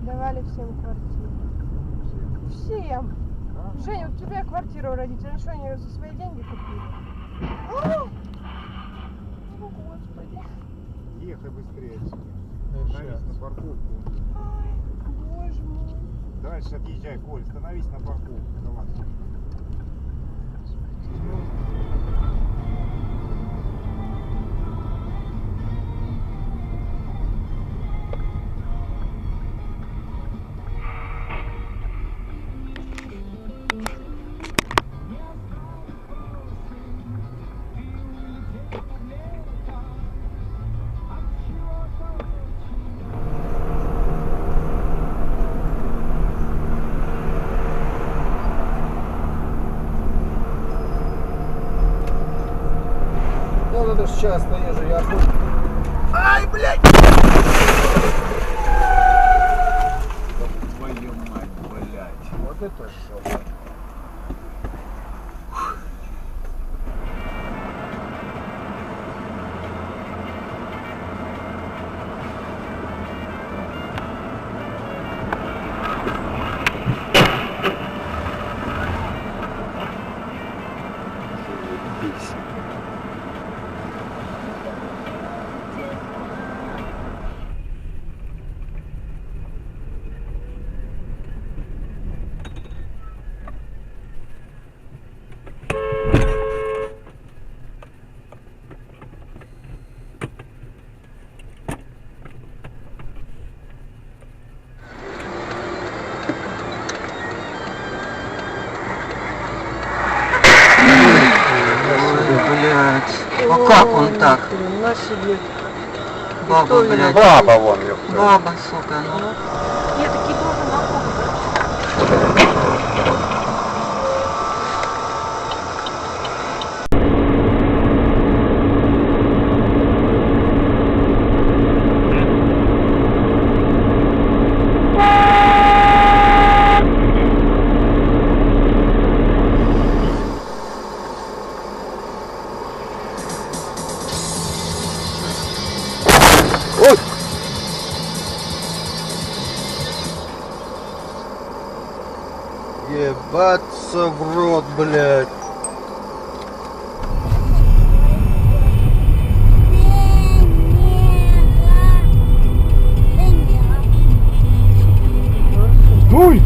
Давали всем квартиру. Всем. Женя, у тебя квартира у родителей. Что, они за свои деньги купили? О, Господи. Ехай быстрее отсюда. Становись на парковку. Ай, боже мой. Дальше отъезжай, Коль, становись на парковку. Давай. Ну, это ж часто езжу, я тут. Ай, блядь! Твою мать, блядь. Вот это все. А как он так? На себе. Баба, блядь. Баба вон, ёпта. Баба, сука, ну. Я такие должен на кухне. Ебаться в рот, блядь. Дуй!